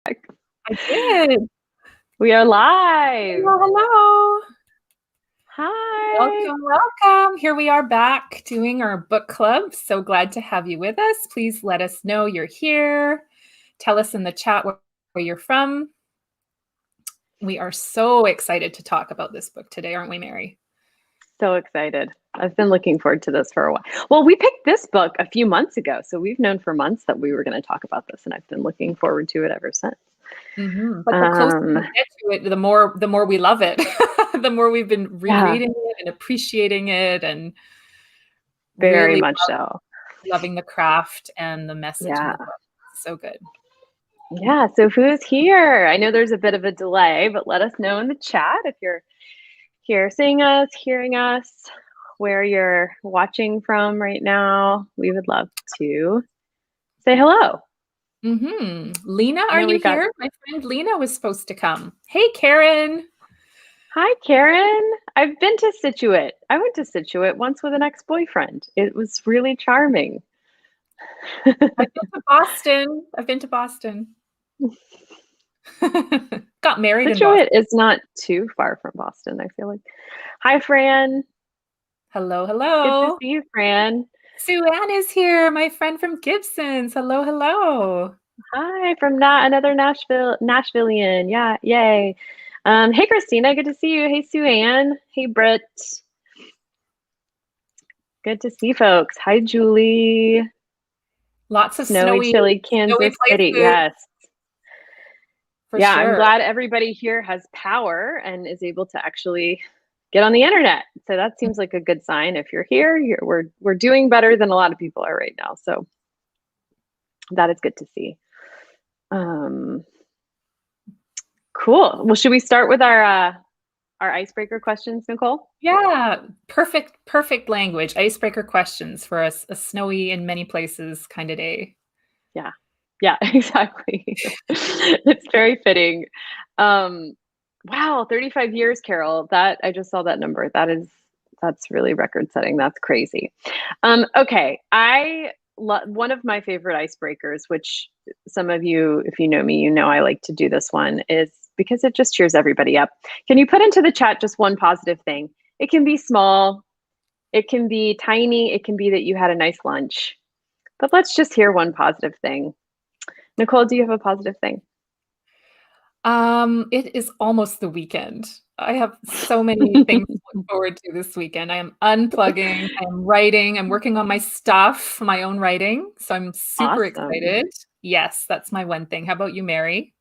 I did. We are live. Hello, hello. Hi. Welcome. Here we are back doing our book club. So glad to have you with us. Please let us know you're here. Tell us in the chat where you're from. We are so excited to talk about this book today, aren't we, Mary? So excited. I've been looking forward to this for a while. Well, we picked this book a few months ago, so we've known for months that we were going to talk about this, and I've been looking forward to it ever since. Mm-hmm. But the closer we get to it, the more we love it. The more we've been rereading it and appreciating it, and very really much so loving the craft and the message in the book. So good. Yeah. So who's here? I know there's a bit of a delay, but let us know in the chat if you're here seeing us, hearing us, where you're watching from right now. We would love to say hello. Mm-hmm. Lena, are you here? My friend Lena was supposed to come. Hey, Karen. Hi, Karen. I've been to Scituate. I went to Scituate once with an ex-boyfriend. It was really charming. I've been to Boston. Got married in Boston. Scituate is not too far from Boston, I feel like. Hi, Fran. Hello, hello. Good to see you, Fran. Sue Ann is here, my friend from Gibson's. Hello, hello. Hi, from another Nashvilleian. Yeah, yay. Hey, Christina, good to see you. Hey, Sue Ann. Hey, Britt. Good to see folks. Hi, Julie. Lots of snowy, chilly Kansas City. Yes. For sure. I'm glad everybody here has power and is able to actually get on the internet. So that seems like a good sign. If you're here, we're doing better than a lot of people are right now. So that is good to see. Cool. Well, should we start with our icebreaker questions, Nicole? Yeah, perfect language. Icebreaker questions for a snowy in many places kind of day. Yeah, exactly. It's very fitting. Wow, 35 years, Carol. I just saw that number. That's really record setting. That's crazy. Okay, one of my favorite icebreakers, which some of you, if you know me, you know I like to do this one, is because it just cheers everybody up. Can you put into the chat just one positive thing? It can be small, it can be tiny, it can be that you had a nice lunch, but let's just hear one positive thing. Nicole, do you have a positive thing? It is almost the weekend. I have so many things to look forward to this weekend. I am unplugging, I am writing, I'm working on my stuff, my own writing. So I'm super excited. Yes, that's my one thing. How about you, Mary?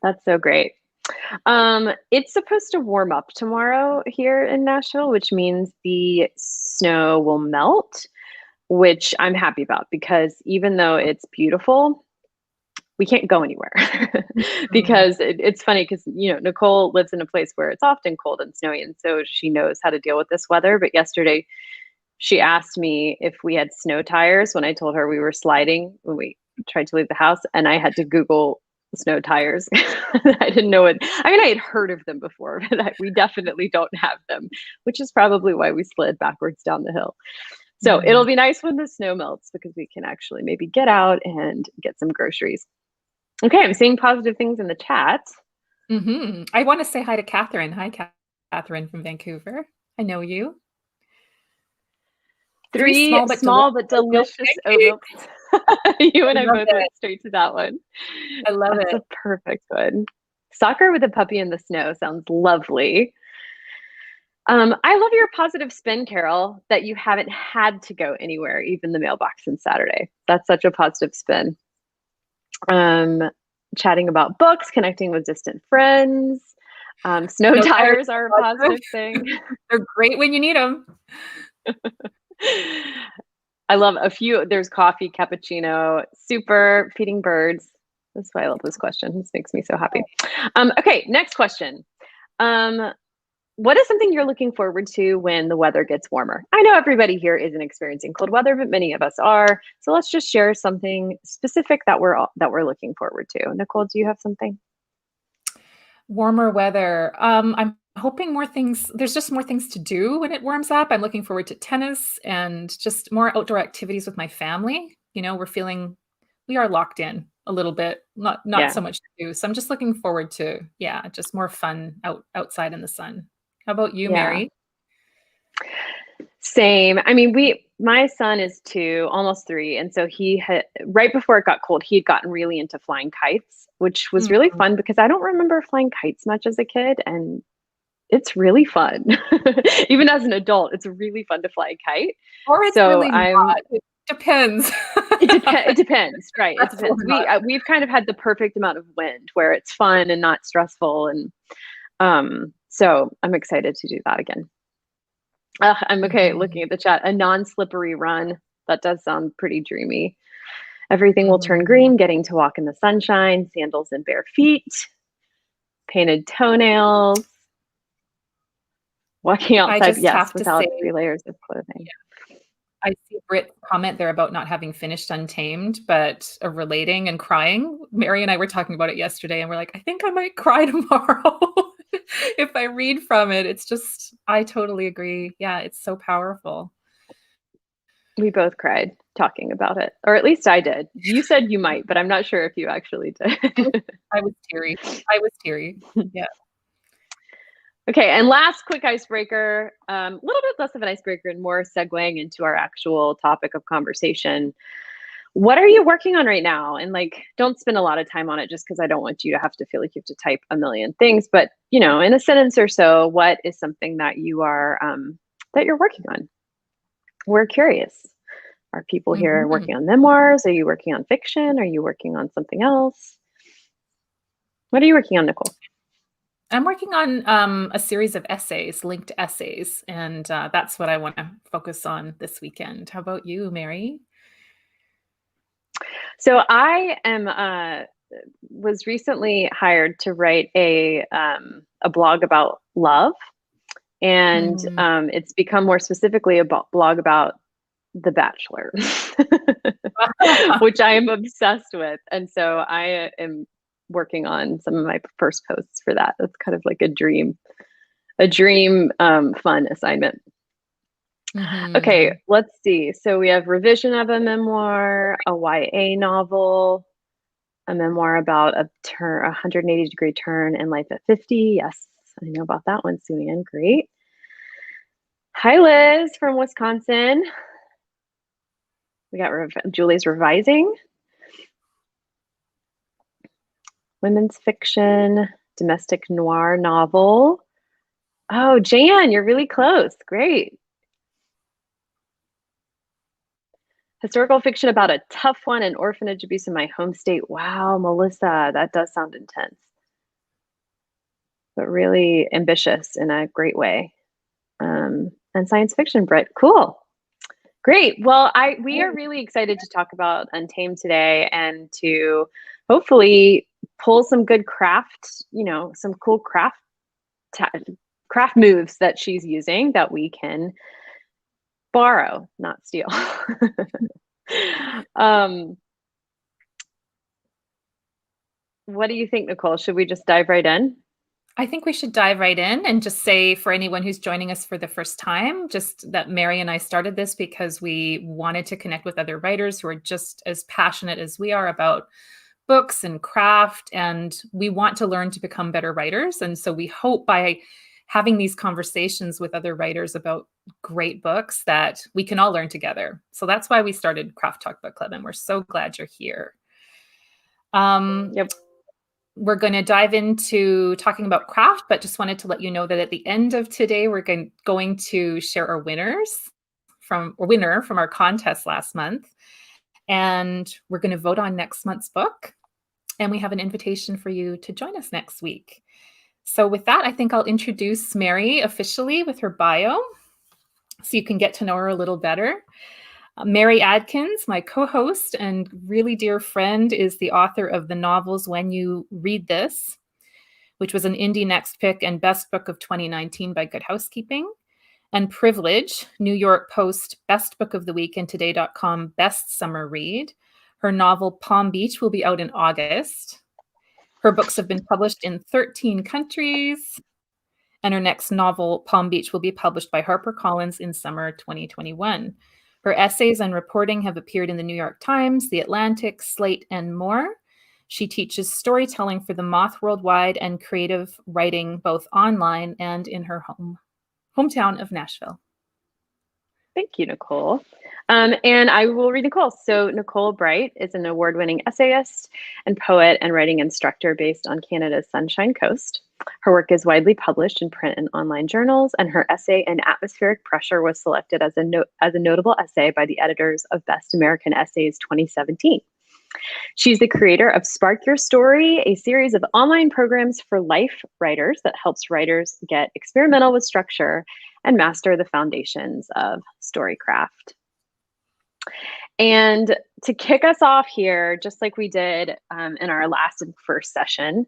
That's so great. It's supposed to warm up tomorrow here in Nashville, which means the snow will melt, which I'm happy about because even though it's beautiful, we can't go anywhere because it's funny because, Nicole lives in a place where it's often cold and snowy. And so she knows how to deal with this weather. But yesterday she asked me if we had snow tires when I told her we were sliding when we tried to leave the house. And I had to Google snow tires. I didn't know it. I mean, I had heard of them before, but we definitely don't have them, which is probably why we slid backwards down the hill. So it'll be nice when the snow melts because we can actually maybe get out and get some groceries. Okay, I'm seeing positive things in the chat. I want to say hi to Catherine. Hi, Catherine from Vancouver. I know you. Three small but delicious oat milks. You and I both went straight to that one. I love it. That's a perfect one. Soccer with a puppy in the snow sounds lovely. I love your positive spin, Carol, that you haven't had to go anywhere, even the mailbox on Saturday. That's such a positive spin. Chatting about books, connecting with distant friends. Snow tires are a positive thing. They're great when you need them. I love there's coffee, cappuccino, super, feeding birds. That's why I love this question. This makes me so happy. Okay, next question. What is something you're looking forward to when the weather gets warmer? I know everybody here isn't experiencing cold weather, but many of us are. So let's just share something specific that we're looking forward to. Nicole, do you have something? Warmer weather. I'm hoping there's just more things to do when it warms up. I'm looking forward to tennis and just more outdoor activities with my family. We are locked in. a little bit, not Yeah. so much to do. So I'm just looking forward to, just more fun outside in the sun. How about you, Yeah. Mary? Same. I mean, my son is 2, almost 3, and so he had right before it got cold, he had gotten really into flying kites, which was really Mm. fun because I don't remember flying kites much as a kid, and it's really fun. Even as an adult, it's really fun to fly a kite. Or it's So really I'm not. It depends. it depends, right? It Stressful depends. or not. We've kind of had the perfect amount of wind where it's fun and not stressful, and so I'm excited to do that again. I'm okay Mhm. looking at the chat. A non-slippery run. That does sound pretty dreamy. Everything will turn Mhm. green, getting to walk in the sunshine, sandals and bare feet, painted toenails, walking I outside, just yes, have to without say, 3 layers of clothing. I see Brit comment there about not having finished Untamed, but relating and crying. Mary and I were talking about it yesterday, and we're like, I think I might cry tomorrow if I read from it. It's just, I totally agree. Yeah, it's so powerful. We both cried talking about it, or at least I did. You said you might, but I'm not sure if you actually I was, did. I was teary. I was teary. Yeah. Okay, and last quick icebreaker, a little bit less of an icebreaker and more segueing into our actual topic of conversation. What are you working on right now? And like, don't spend a lot of time on it just because I don't want you to have to feel like you have to type a million things. But in a sentence or so, what is something that that you're working on? We're curious. Are people here Mhm. working on memoirs? Are you working on fiction? Are you working on something else? What are you working on, Nicole? I'm working on a series of essays, linked essays, and that's what I want to focus on this weekend. How about you, Mary? So I am was recently hired to write a blog about love, and Mm. it's become more specifically a blog about The Bachelor, which I am obsessed with, and so I am working on some of my first posts for that. That's kind of like a dream fun assignment. Okay, Mhm. let's see. So we have revision of a memoir, a YA novel, a memoir about a 180-degree turn in life at 50. Yes, I know about that one, Suyan. Great. Hi, Liz from Wisconsin. We got Julie's revising. Women's fiction, domestic noir novel. Oh, Jan, you're really close. Great. Historical fiction about a tough one and orphanage abuse in my home state. Wow, Melissa, that does sound intense, but really ambitious in a great way. And science fiction, Britt. Cool. Great. Well, we are really excited to talk about Untamed today and to hopefully pull some good craft, some cool craft moves that she's using that we can borrow, not steal. um, what do you think, Nicole? Should we just dive right in? I think we should dive right in and just say for anyone who's joining us for the first time, just that Mary and I started this because we wanted to connect with other writers who are just as passionate as we are about books and craft, and we want to learn to become better writers. And so we hope by having these conversations with other writers about great books that we can all learn together. So that's why we started Craft Talk Book Club, and we're so glad you're here. Yep. We're going to dive into talking about craft, but just wanted to let you know that at the end of today, we're going to share our winner from our contest last month. And we're going to vote on next month's book. And we have an invitation for you to join us next week. So with that, I think I'll introduce Mary officially with her bio so you can get to know her a little better. Mary Adkins, my co-host and really dear friend, is the author of the novels When You Read This, which was an Indie Next Pick and Best Book of 2019 by Good Housekeeping, and Privilege, New York Post Best Book of the Week and Today.com Best Summer Read. Her novel Palm Beach will be out in August. Her books have been published in 13 countries, and her next novel, Palm Beach, will be published by HarperCollins in summer 2021. Her essays and reporting have appeared in the New York Times, The Atlantic, Slate, and more. She teaches storytelling for the Moth Worldwide and creative writing both online and in her hometown of Nashville. Thank you, Nicole. And I will read Nicole. So Nicole Breit is an award-winning essayist and poet and writing instructor based on Canada's Sunshine Coast. Her work is widely published in print and online journals, and her essay "An Atmospheric Pressure" was selected as a notable essay by the editors of Best American Essays 2017. She's the creator of Spark Your Story, a series of online programs for life writers that helps writers get experimental with structure and master the foundations of storycraft. And to kick us off here, just like we did in our last and first session,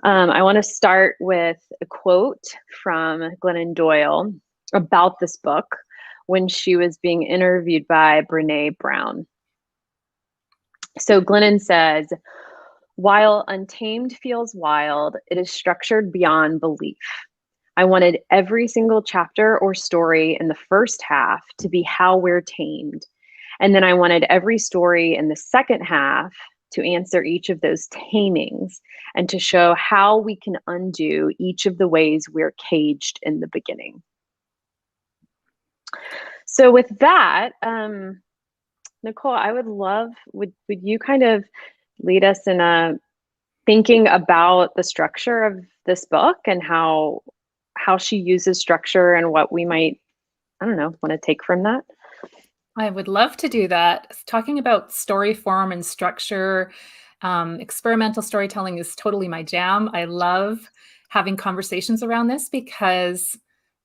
I want to start with a quote from Glennon Doyle about this book when she was being interviewed by Brené Brown. So Glennon says, "While Untamed feels wild, it is structured beyond belief. I wanted every single chapter or story in the first half to be how we're tamed. And then I wanted every story in the second half to answer each of those tamings and to show how we can undo each of the ways we're caged in the beginning." So with that, Nicole, I would love, would you kind of lead us in thinking about the structure of this book and how she uses structure and what we might, I don't know, want to take from that? I would love to do that. Talking about story form and structure, experimental storytelling is totally my jam. I love having conversations around this because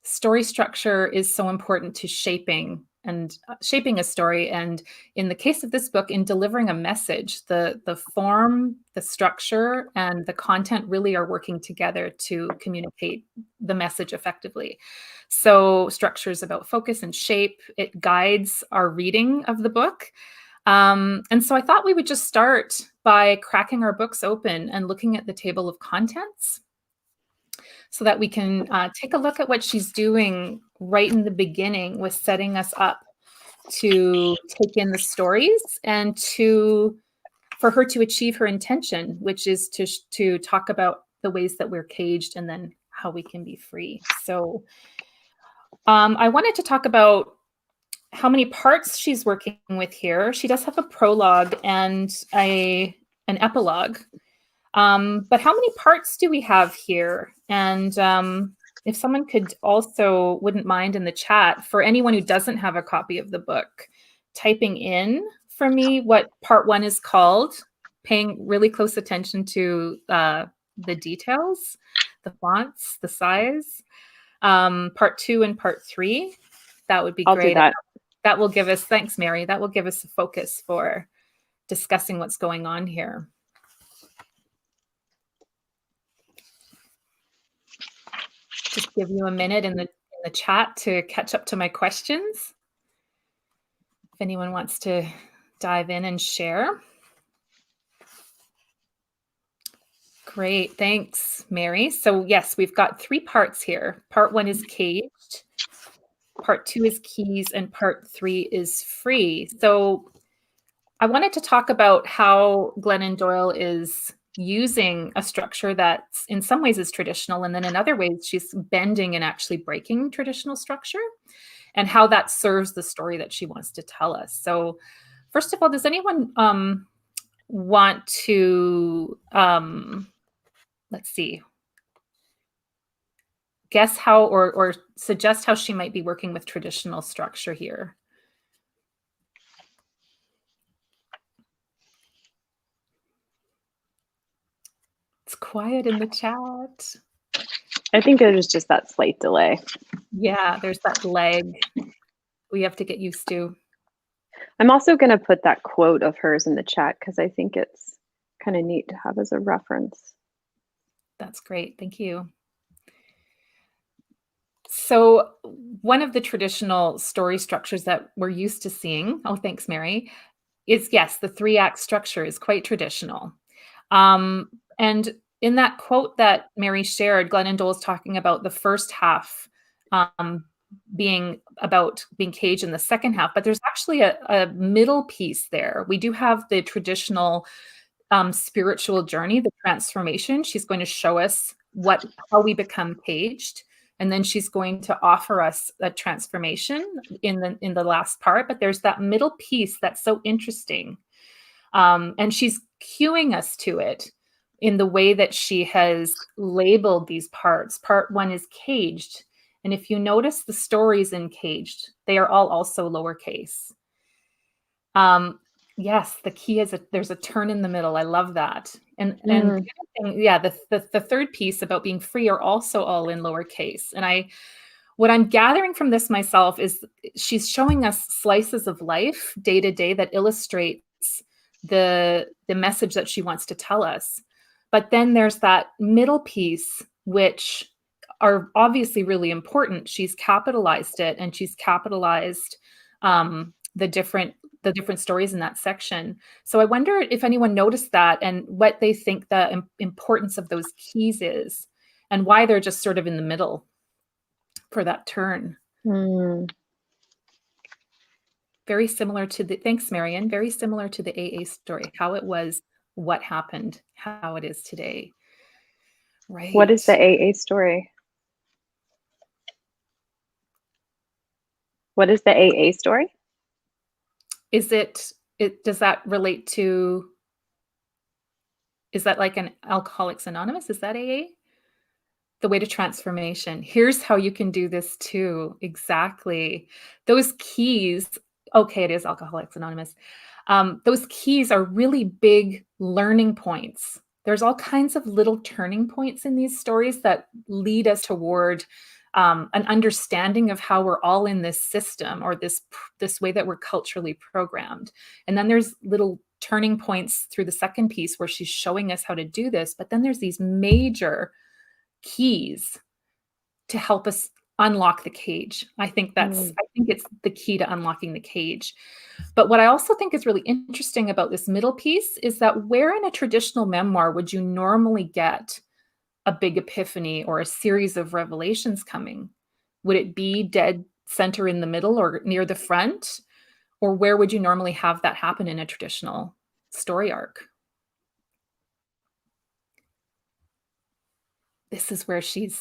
story structure is so important to shaping a story. And in the case of this book, in delivering a message, the form, the structure, and the content really are working together to communicate the message effectively. So structure is about focus and shape. It guides our reading of the book. And so I thought we would just start by cracking our books open and looking at the table of contents so that we can take a look at what she's doing right in the beginning with setting us up to take in the stories and for her to achieve her intention, which is to talk about the ways that we're caged and then how we can be free. So I wanted to talk about how many parts she's working with here. She does have a prologue and an epilogue. But how many parts do we have here? And if someone wouldn't mind in the chat, for anyone who doesn't have a copy of the book, typing in for me what part 1 is called, paying really close attention to the details, the fonts, the size, part 2 and part 3, that would be I'll great. do that. That will give us, thanks, Mary, that will give us a focus for discussing what's going on here. Just give you a minute in the chat to catch up to my questions. If anyone wants to dive in and share. Great, thanks, Mary. So yes, we've got 3 parts here. Part 1 is caged, part 2 is keys, and part 3 is free. So I wanted to talk about how Glennon Doyle is using a structure that in some ways is traditional, and then in other ways she's bending and actually breaking traditional structure, and how that serves the story that she wants to tell us. So first of all, does anyone want to, let's see, guess how or suggest how she might be working with traditional structure here? It's quiet in the chat. I think it was just that slight delay. Yeah, there's that lag we have to get used to. I'm also going to put that quote of hers in the chat because I think it's kind of neat to have as a reference. That's great. Thank you. So one of the traditional story structures that we're used to seeing, oh, thanks, Mary, is, yes, the 3-act structure is quite traditional. And in that quote that Mary shared, Glennon Doyle is talking about the first half being about being caged in the second half, but there's actually a middle piece there. We do have the traditional spiritual journey, the transformation. She's going to show us how we become caged, and then she's going to offer us a transformation in the last part. But there's that middle piece that's so interesting, and she's cueing us to it in the way that she has labeled these parts. Part 1 is caged, and if you notice the stories in caged, they are all also lowercase. Yes, the key is there's a turn in the middle. I love that. And the other thing, yeah, the third piece about being free are also all in lowercase. And what I'm gathering from this myself is she's showing us slices of life day to day that illustrates the message that she wants to tell us. But then there's that middle piece, which are obviously really important. She's capitalized it, and she's capitalized the different stories in that section. So I wonder if anyone noticed that and what they think the importance of those keys is, and why they're just sort of in the middle for that turn. Very similar to thanks, Marian. Very similar to the AA story, how it was, what happened, how it is today. Right. What is the AA story? What is the AA story? Does that relate to, is that like an Alcoholics Anonymous? Is that AA? The way to transformation. Here's how you can do this too. Exactly. Those keys. Okay, it is Alcoholics Anonymous. Those keys are really big learning points. There's all kinds of little turning points in these stories that lead us toward an understanding of how we're all in this system, or this way that we're culturally programmed. And then there's little turning points through the second piece where she's showing us how to do this. But then there's these major keys to help us unlock the cage. I think it's the key to unlocking the cage. But what I also think is really interesting about this middle piece is that where in a traditional memoir would you normally get a big epiphany or a series of revelations coming? Would it be dead center in the middle or near the front? Or where would you normally have that happen in a traditional story arc? This is where she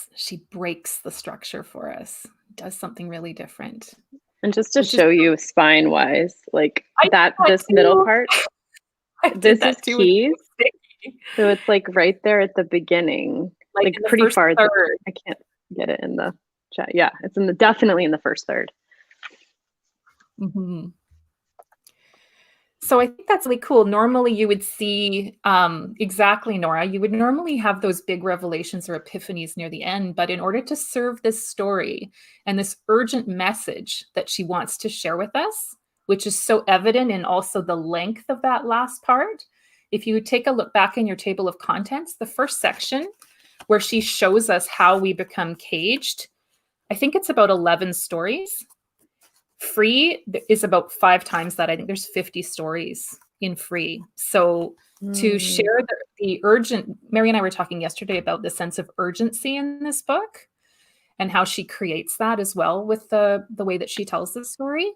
breaks the structure for us, does something really different. And just to show you spine-wise, like this middle part, this is keys. So it's like right there at the beginning, like pretty far. I can't get it in the chat. Yeah, it's definitely in the first third. Mm-hmm. So I think that's really cool. Normally you would see, exactly, Nora, you would normally have those big revelations or epiphanies near the end. But in order to serve this story and this urgent message that she wants to share with us, which is so evident in also the length of that last part, if you take a look back in your table of contents, the first section where she shows us how we become caged, I think it's about 11 stories. Free is about 5 times that. I think there's 50 stories in free. So to share the urgent, Mary and I were talking yesterday about the sense of urgency in this book and how she creates that as well with the way that she tells the story.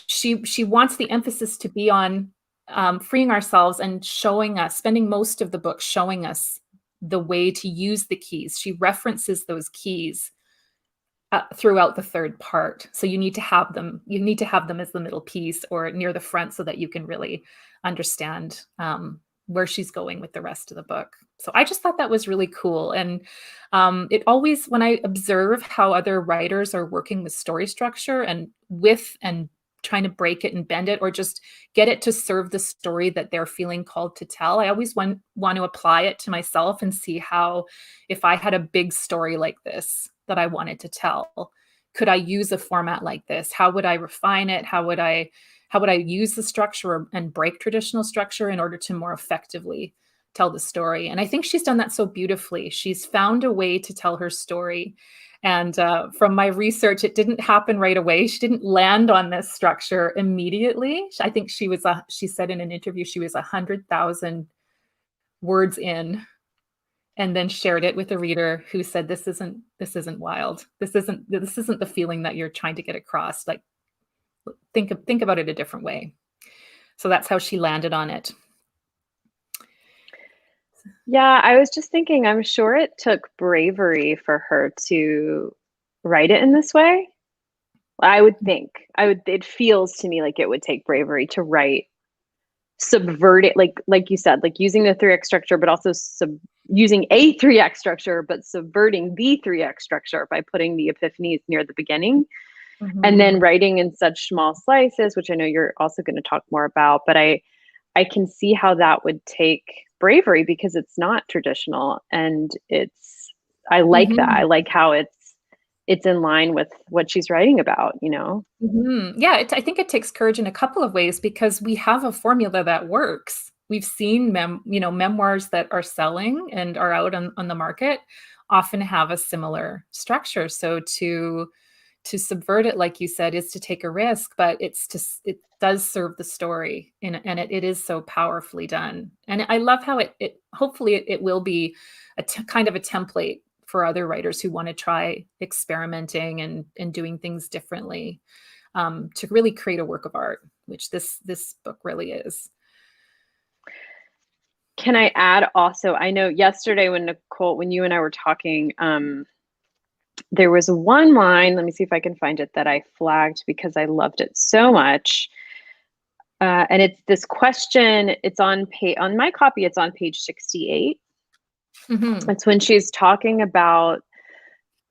She wants the emphasis to be on freeing ourselves and showing us, spending most of the book showing us the way to use the keys. She references those keys throughout the third part. So you need to have them. You need to have them as the middle piece or near the front so that you can really understand where she's going with the rest of the book. So I just thought that was really cool. And it always, when I observe how other writers are working with story structure and trying to break it and bend it, or just get it to serve the story that they're feeling called to tell, I always want to apply it to myself and see how, if I had a big story like this that I wanted to tell, could I use a format like this? How would I refine it? How would I use the structure and break traditional structure in order to more effectively tell the story? And I think she's done that so beautifully. She's found a way to tell her story. And from my research, it didn't happen right away. She didn't land on this structure immediately. I think she said in an interview, she was 100,000 words in, and then shared it with a reader who said, this isn't wild. This isn't the feeling that you're trying to get across. Like, think about it a different way. So that's how she landed on it. Yeah, I was just thinking, I'm sure it took bravery for her to write it in this way. I would think. It feels to me like it would take bravery to write, subvert it, like you said, like using the 3x structure, but also using a 3x structure, but subverting the 3x structure by putting the epiphanies near the beginning, and then Mhm. writing in such small slices, which I know you're also going to talk more about. But I can see how that would take bravery because it's not traditional, and I like that. I Mhm. like how it's in line with what she's writing about, you know? Mhm. Yeah, I think it takes courage in a couple of ways because we have a formula that works. We've seen memoirs that are selling and are out on the market often have a similar structure. So to subvert it, like you said, is to take a risk, but it does serve the story, and it is so powerfully done. And I love how it hopefully it will be kind of a template for other writers who want to try experimenting and doing things differently, to really create a work of art, which this book really is. Can I add also, I know yesterday when you and I were talking, there was one line, let me see if I can find it, that I flagged because I loved it so much. And it's this question, it's on my copy, it's on page 68. Mhm. It's when she's talking about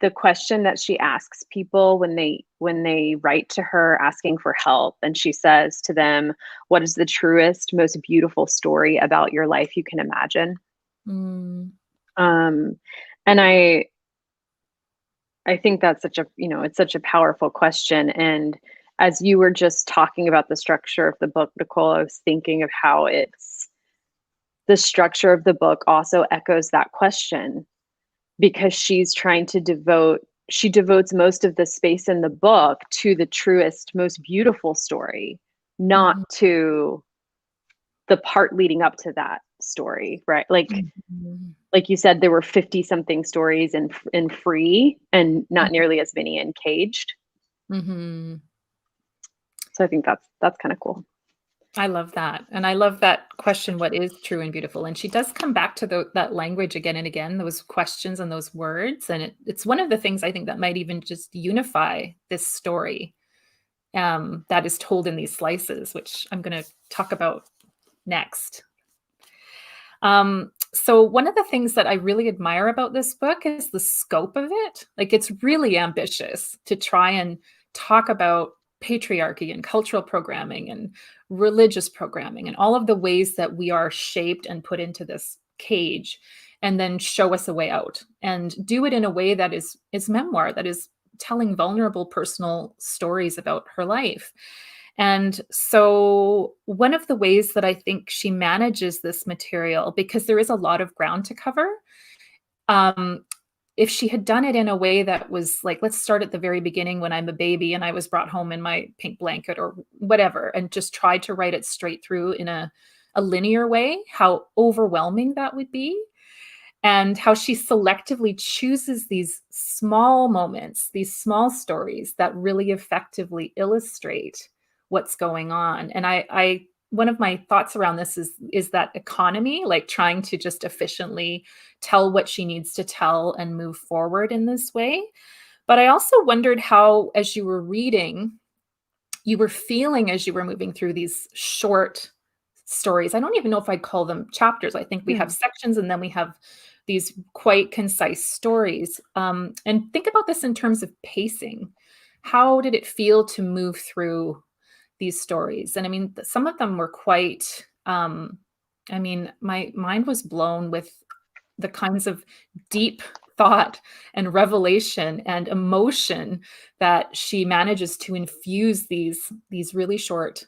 the question that she asks people when they write to her asking for help, and she says to them, what is the truest, most beautiful story about your life you can imagine? Mm. Um, and I think that's it's such a powerful question. And as you were just talking about the structure of the book, Nicole, I was thinking of how the structure of the book also echoes that question, because she devotes most of the space in the book to the truest, most beautiful story, not Mhm. to the part leading up to that story, right? Mhm. Like you said, there were 50 something stories in Free, and not nearly as many in Caged. Mhm. So I think that's kind of cool. I love that, and I love that question, "What is true and beautiful?" And she does come back to that language again and again, those questions and those words, and it's one of the things I think that might even just unify this story, that is told in these slices, which I'm gonna talk about next. So one of the things that I really admire about this book is the scope of it. Like, it's really ambitious to try and talk about patriarchy and cultural programming and religious programming and all of the ways that we are shaped and put into this cage, and then show us a way out and do it in a way that is memoir, that is telling vulnerable personal stories about her life. And so, one of the ways that I think she manages this material, because there is a lot of ground to cover, um, if she had done it in a way that was like, let's start at the very beginning when I'm a baby and I was brought home in my pink blanket or whatever, and just tried to write it straight through in a linear way, how overwhelming that would be. And how she selectively chooses these small moments, these small stories that really effectively illustrate what's going on. And I one of my thoughts around this is that economy, like trying to just efficiently tell what she needs to tell and move forward in this way. But I also wondered how, as you were reading, you were feeling as you were moving through these short stories. I don't even know if I'd call them chapters. I think we have Hmm. sections and then we have these quite concise stories. And think about this in terms of pacing. How did it feel to move through these stories? And I mean, some of them were quite, I mean, my mind was blown with the kinds of deep thought and revelation and emotion that she manages to infuse these really short,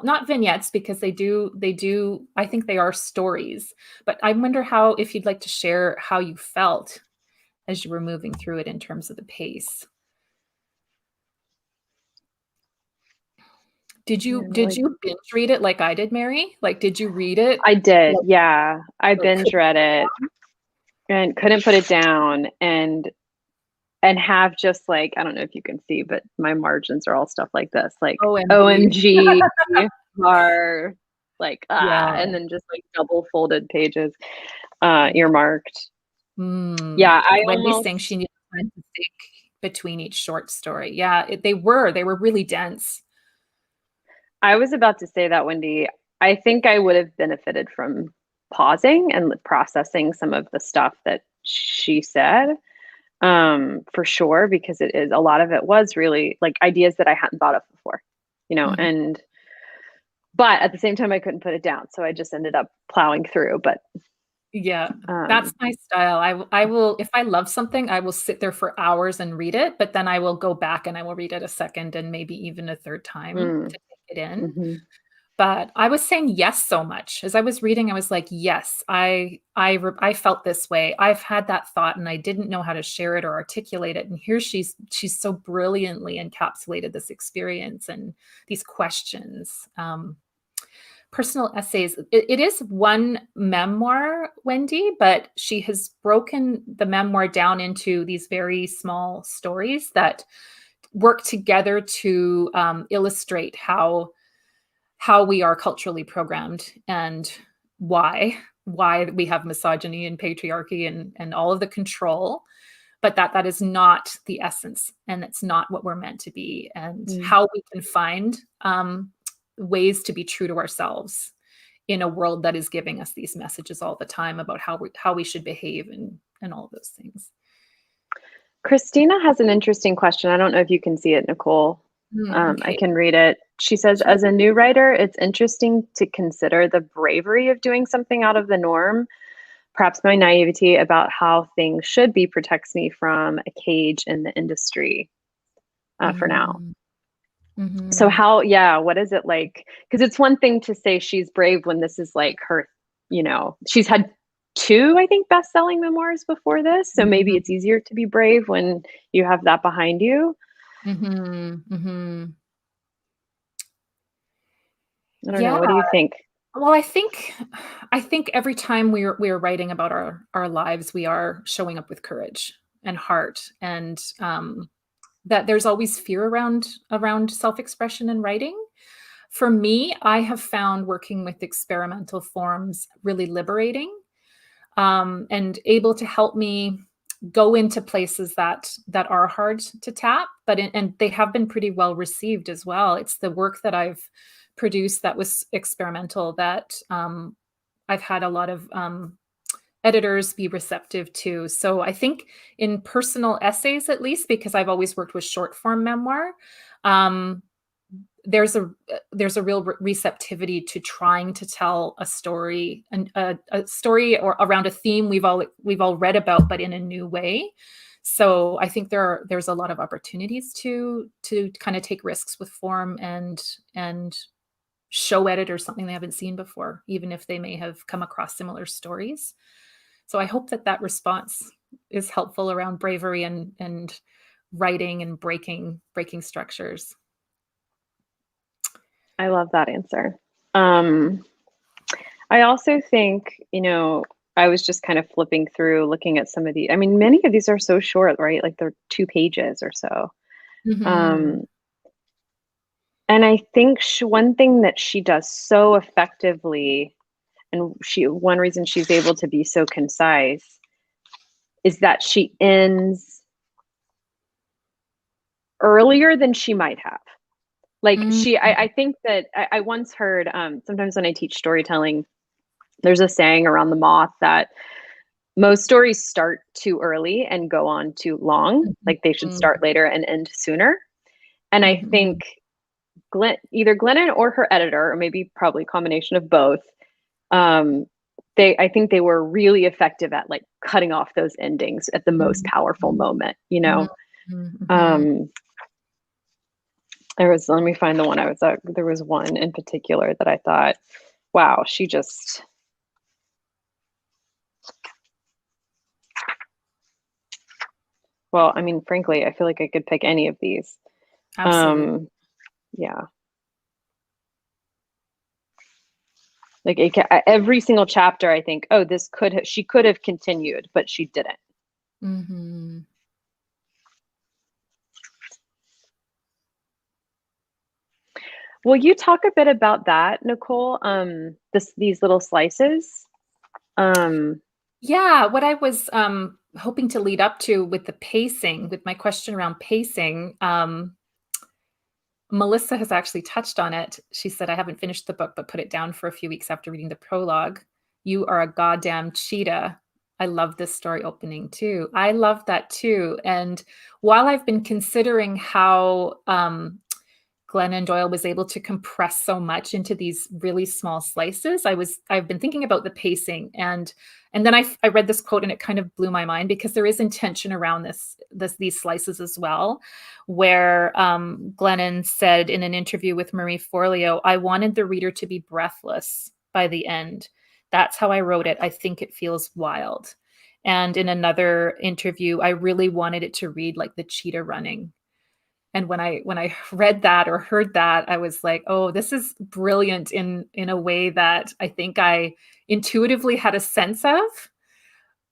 not vignettes, because they do I think they are stories. But I wonder how, if you'd like to share how you felt as you were moving through it in terms of the pace. Did Yeah, you really. did you binge read it like I did, Mary? Like, did you read it I did, like, yeah. I or binge could read it and couldn't put it down, and have just like, I don't know if you can see, but my margins are all stuff like this, like OMG. OMG, are. like, Yeah. and then just like double folded pages, earmarked. Yeah, I Wendy's saying she almost, needed time to think between each short story. Yeah, they were really dense. I was about to say that, Wendy. I think I would have benefited from pausing and processing some of the stuff that she said, for sure, because it is a lot of it was really like ideas that I hadn't thought of before, Mhm. and but at the same time I couldn't put it down, so I just ended up plowing through. But Yeah, that's um, my style. I will if I love something, I will sit there for hours and read it, but then I will go back and I will read it a second and maybe even a third time mm, to take it in. mhm, But I was saying yes so much. As I was reading, I was like, "Yes, I felt this way. I've had that thought and I didn't know how to share it or articulate it." And here she's so brilliantly encapsulated this experience and these questions. Personal essays. It is one memoir, Wendy, but she has broken the memoir down into these very small stories that work together to illustrate how we are culturally programmed and why we have misogyny and patriarchy and all of the control, but that is not the essence and it's not what we're meant to be, and mm. how we can find ways to be true to ourselves in a world that is giving us these messages all the time about how we should behave and all of those things. Christina has an interesting question. I don't know if you can see it, Nicole. I Okay. can read it. She says, Sure. as a new writer, it's interesting to consider the bravery of doing something out of the norm. Perhaps my naivety about how things should be protects me from a cage in the industry, for now. Mm, So mhm. how, yeah, what is it like? Because it's one thing to say she's brave when this is like her, she's had two, I think, best-selling memoirs before this. So maybe Mhm. it's easier to be brave when you have that behind you. Mhm. Mhm. I don't know. Yeah. What do you think? Well, I think every time we're writing about our lives, we are showing up with courage and heart, and that there's always fear around self-expression and writing. For me, I have found working with experimental forms really liberating, and able to help me go into places that are hard to tap, and they have been pretty well received as well. It's the work that I've produced that was experimental that I've had a lot of editors be receptive to. So I think in personal essays, at least, because I've always worked with short form memoir, um, there's a real receptivity to trying to tell a story, and a story or around a theme we've all read about, but in a new way. So I think there's a lot of opportunities to kind of take risks with form and show editors something they haven't seen before, even if they may have come across similar stories. So I hope that response is helpful around bravery and writing and breaking structures. I love that answer. Um, I also think, I was just kind of flipping through, looking at some of the, I mean, many of these are so short, right? Like they're 2 pages or so. Mhm. Um, and I think one thing that she does so effectively, and one reason she's able to be so concise, is that she ends earlier than she might have. Like Mm. I think that I once heard, sometimes when I teach storytelling, there's a saying around the moth that most stories start too early and go on too long. Like they should Mhm. start later and end sooner. And I Mhm. think either Glennon or her editor, or maybe probably a combination of both, um, I think they were really effective at like cutting off those endings at the most Mhm. powerful moment, Mhm. Mhm. Um, let me find the one I was at. There was one in particular that I thought, wow, she just, well, I mean, frankly, I feel like I could pick any of these. Absolutely. Um, yeah. Like every single chapter, I think, oh, she could have continued, but she didn't. Mhm. Will you talk a bit about that, Nicole? These little slices. Um, Yeah, what I was hoping to lead up to with the pacing, with my question around pacing, Melissa has actually touched on it. She said, I haven't finished the book, but put it down for a few weeks after reading the prologue. You are a goddamn cheetah. I love this story opening too. I love that too. And while I've been considering how Glennon Doyle was able to compress so much into these really small slices, I've been thinking about the pacing, and then I read this quote and it kind of blew my mind because there is intention around these slices as well, where Glennon said in an interview with Marie Forleo, I wanted the reader to be breathless by the end. That's how I wrote it. I think it feels wild. And in another interview, I really wanted it to read like the cheetah running. And when I read that or heard that, I was like, "Oh, this is brilliant in a way that I think I intuitively had a sense of."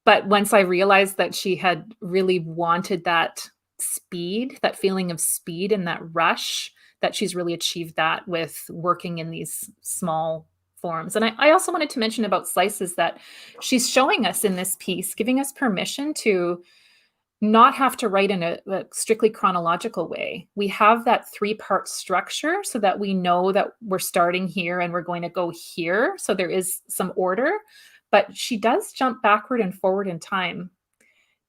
But once I realized that she had really wanted that speed, that feeling of speed and that rush, that she's really achieved that with working in these small forms. And I also wanted to mention about slices that she's showing us in this piece, giving us permission to not have to write in a strictly chronological way. We have that three-part structure so that we know that we're starting here and we're going to go here. So there is some order, but she does jump backward and forward in time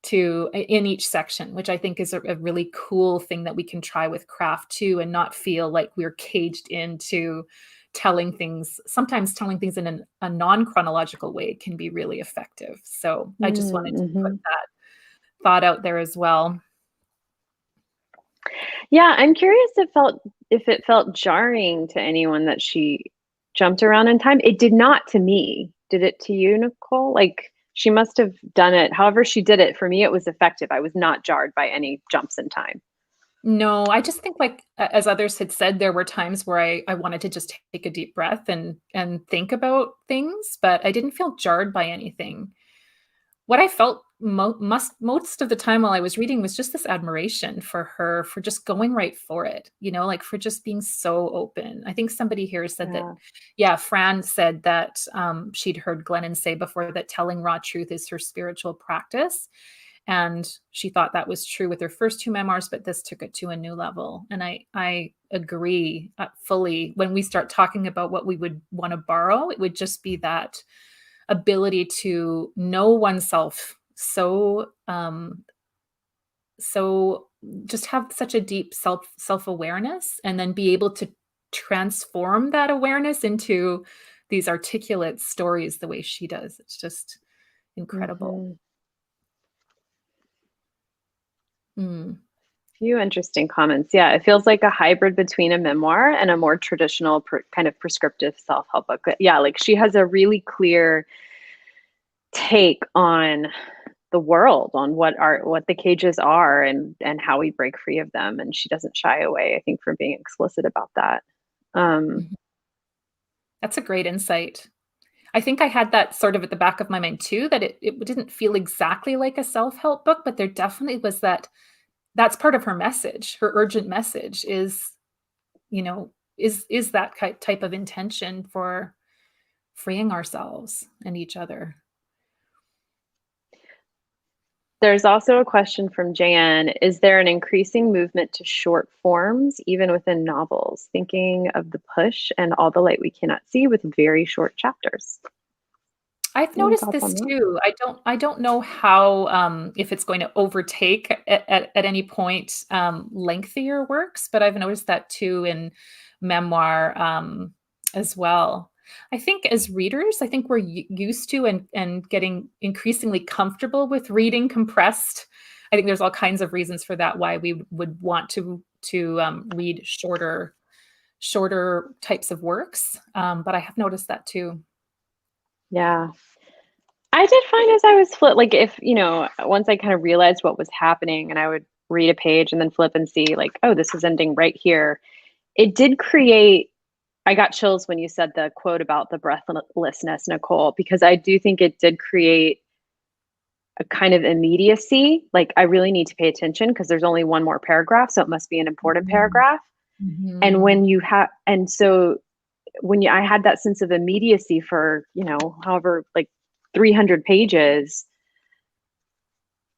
to in each section, which I think is a really cool thing that we can try with craft too, and not feel like we're caged into telling things. Sometimes telling things in a non-chronological way can be really effective. So I just wanted to put mm-hmm. that thought out there as well. Yeah, I'm curious if it felt jarring to anyone that she jumped around in time. It did not to me. Did it to you, Nicole? Like she must have done it. However she did it, for me it was effective. I was not jarred by any jumps in time. No, I just think like as others had said, there were times where I wanted to just take a deep breath and think about things, but I didn't feel jarred by anything. What I felt most of the time while I was reading was just this admiration for her for just going right for it, like for just being so open. I think somebody here said that, Yeah. yeah, Fran said that she'd heard Glennon say before that telling raw truth is her spiritual practice. And she thought that was true with her first two memoirs, but this took it to a new level. And I agree fully. When we start talking about what we would want to borrow, it would just be that ability to know oneself so just have such a deep self-awareness, and then be able to transform that awareness into these articulate stories the way she does. It's just incredible. Mm-hmm. Mm. Few interesting comments. Yeah, it feels like a hybrid between a memoir and a more traditional kind of prescriptive self-help book. But yeah, like she has a really clear take on the world, on what the cages are and how we break free of them. And she doesn't shy away, I think, from being explicit about that. Mhm. That's a great insight. I think I had that sort of at the back of my mind too, that it didn't feel exactly like a self-help book, but there definitely was that's part of her message. Her urgent message you know, is that type of intention for freeing ourselves and each other. There's also a question from Jan. Is there an increasing movement to short forms, even within novels? Thinking of The Push and All the Light We Cannot See with very short chapters. I've Any noticed thoughts this on that? too. I don't know how if it's going to overtake at any point lengthier works, but I've noticed that too in memoir as well. I think as readers, I think we're used to and getting increasingly comfortable with reading compressed. I think there's all kinds of reasons for that why we would want to read shorter types of works. But I have noticed that too. Yeah. I did find as I was like if, once I kind of realized what was happening and I would read a page and then flip and see like, oh, this is ending right here. It did create, I got chills when you said the quote about the breathlessness, Nicole, because I do think it did create a kind of immediacy. Like I really need to pay attention because there's only one more paragraph. So it must be an important Mhm. paragraph. And Mhm. when you have, and so I had that sense of immediacy for, however, like 300 pages,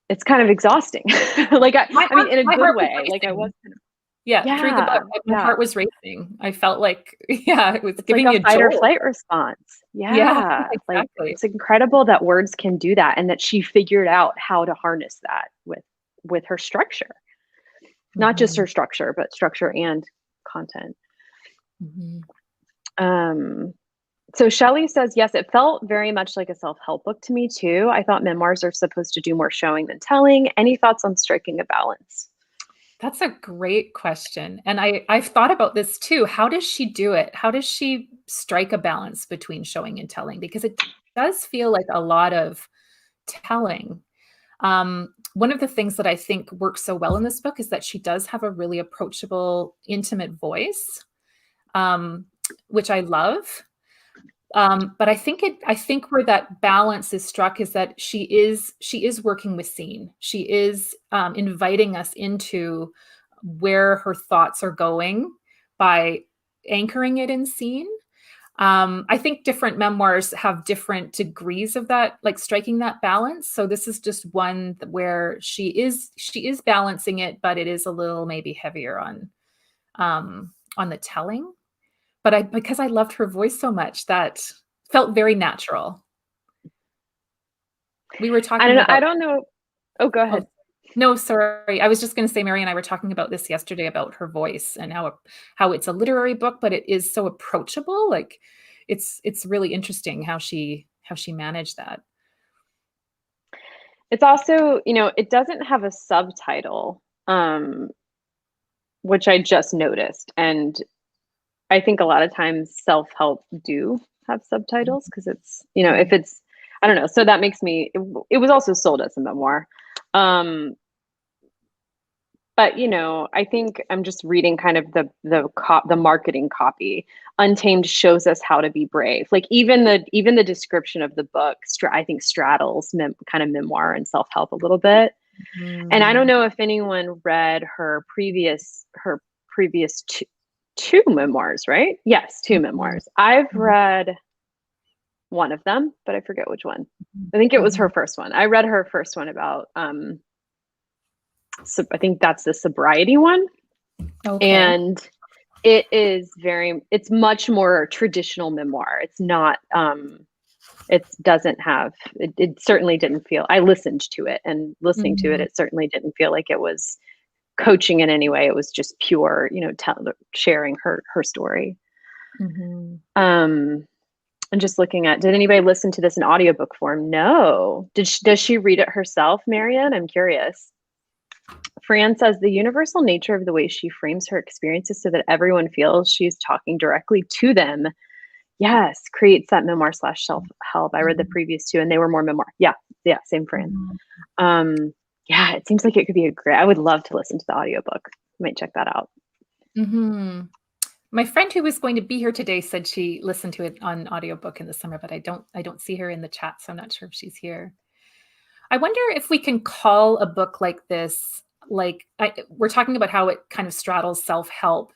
it's kind of exhausting. Like, I mean, in a My good heart was way, like I was racing. kind of, Yeah, through the book, yeah, my yeah. heart was racing. I felt like yeah, it was It's like giving a me a fight or jolt. flight response. Yeah, Yeah. Like exactly. it's incredible that words can do that and that she figured out how to harness that with her structure. Not just her Mhm, structure, but structure and content. mhm. Um so Shelley says, yes, it felt very much like a self-help book to me too. I thought memoirs are supposed to do more showing than telling. Any thoughts on striking a balance? That's a great question, and I've thought about this too. How does she do it? How does she strike a balance between showing and telling? Because it does feel like a lot of telling. One of the things that I think works so well in this book is that she does have a really approachable, intimate voice, um, which I love. But I think where that balance is struck is that she is working with scene. She is inviting us into where her thoughts are going by anchoring it in scene. I think different memoirs have different degrees of that, like striking that balance. So this is just one where she is balancing it, but it is a little maybe heavier on the telling. But because I loved her voice so much, that felt very natural. We were I don't talking know. I about don't know. Oh, go oh, ahead. no, sorry. I was just gonna say Mary and I were talking about this yesterday about her voice and how it's a literary book, but it is so approachable. Like it's really interesting how she managed that. It's also, it doesn't have a subtitle, which I just noticed. And I think a lot of times self-help do have subtitles because it's, if Mhm. it's, I don't know. So that makes me, it was also sold as a memoir. Um, but I think I'm just reading kind of the marketing copy. Untamed shows us how to be brave. Like even the description of the book, I think straddles kind of memoir and self-help a little bit. And I don't Mhm. know if anyone read her previous two memoirs, right? Yes, two Mhm. memoirs. I've Mhm. read one of them, but I forget which one. I think it was her Mhm. first one. I read her first one about so I think that's the sobriety one. Okay. And it's much more traditional memoir. It's not it doesn't have it certainly didn't feel, I listened to it, and listening to it, Mhm. it certainly didn't feel like it was coaching in any way. It was just pure, sharing her story. Mhm. Um, I'm just looking at, did anybody listen to this in audiobook form? No. Does she read it herself, Marianne? I'm curious. Fran says the universal nature of the way she frames her experiences so that everyone feels she's talking directly to them. Yes, creates that memoir slash self help. I read the Mhm. previous two and they were more memoir. Yeah, yeah, same Fran. Mhm. Yeah, it seems like it could be a great, I would love to listen to the audiobook. Might check that out. Mhm. My friend who was going to be here today said she listened to it on audiobook in the summer, but I don't see her in the chat, so I'm not sure if she's here. I wonder if we can call a book like this, like we're talking about how it kind of straddles self-help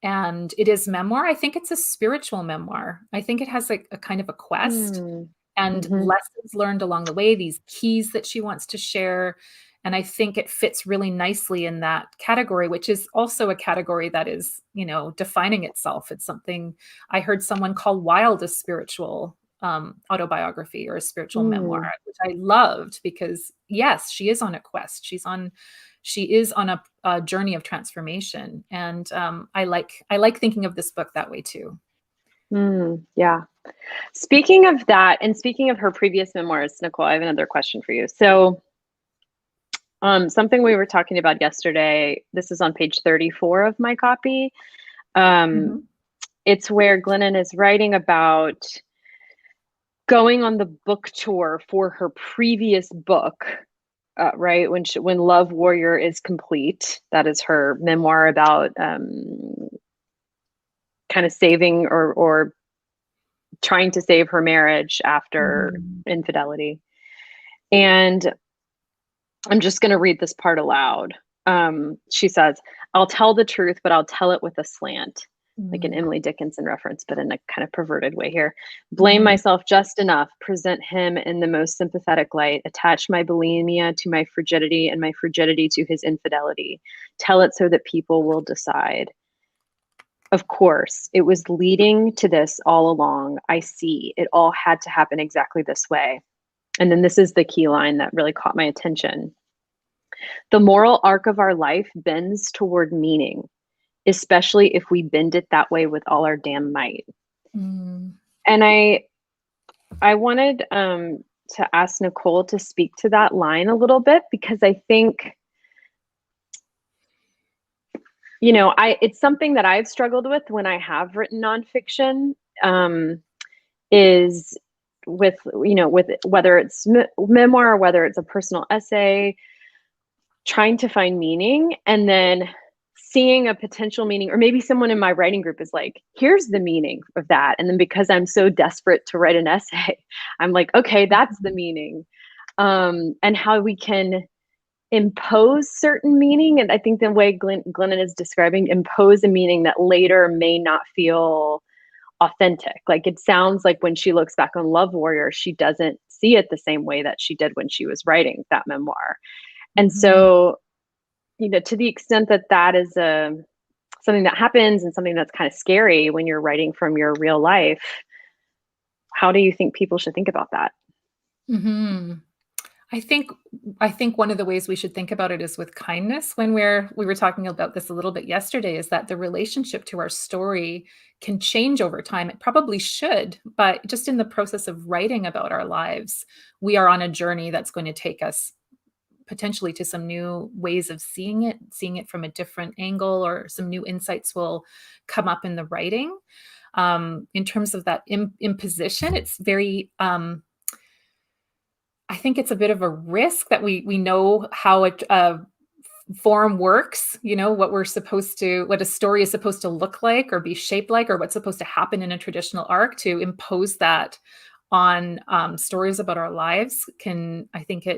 and it is memoir. I think it's a spiritual memoir. I think it has like a kind of a quest Hmm. and Mm-hmm. lessons learned along the way, these keys that she wants to share. And I think it fits really nicely in that category, which is also a category that is, defining itself. It's something I heard someone call wild a spiritual autobiography or a spiritual memoir, Mm. which I loved because yes, she is on a quest. She is on a journey of transformation, and I like thinking of this book that way too. Mm. Yeah. Speaking of that, and speaking of her previous memoirs, Nicole, I have another question for you. So, something we were talking about yesterday, this is on page 34 of my copy. Um, Mhm. it's where Glennon is writing about going on the book tour for her previous book, right? When Love Warrior is complete, that is her memoir about kind of saving or trying to save her marriage after Mhm. infidelity. And I'm just going to read this part aloud. She says, "I'll tell the truth, but I'll tell it with a slant." Like an Mm. Emily Dickinson reference, but in a kind of perverted way here. "Blame Mhm. myself just enough, present him in the most sympathetic light, attach my bulimia to my frigidity and my frigidity to his infidelity. Tell it so that people will decide." Of course, it was leading to this all along. I see. It all had to happen exactly this way. And then this is the key line that really caught my attention. "The moral arc of our life bends toward meaning, especially if we bend it that way with all our damn might." Mm. And I wanted to ask Nicole to speak to that line a little bit, because I think, it's something that I've struggled with when I have written nonfiction, is with whether it's memoir or whether it's a personal essay, trying to find meaning and then seeing a potential meaning, or maybe someone in my writing group is like, "Here's the meaning of that." And then because I'm so desperate to write an essay, I'm like, "Okay, that's the meaning." And how we can impose certain meaning. And I think the way Glennon is describing, impose a meaning that later may not feel authentic. Like it sounds like when she looks back on Love Warrior, she doesn't see it the same way that she did when she was writing that memoir. And Mhm. so, to the extent that that is something that happens and something that's kind of scary when you're writing from your real life, how do you think people should think about that? Mhm. I think I think one of the ways we should think about it is with kindness. When we were talking about this a little bit yesterday, is that the relationship to our story can change over time. It probably should, but just in the process of writing about our lives, we are on a journey that's going to take us potentially to some new ways of seeing it from a different angle, or some new insights will come up in the writing. In terms of that imposition, it's very I think it's a bit of a risk that we know how a form works, what a story is supposed to look like or be shaped like, or what's supposed to happen in a traditional arc. To impose that on stories about our lives can, I think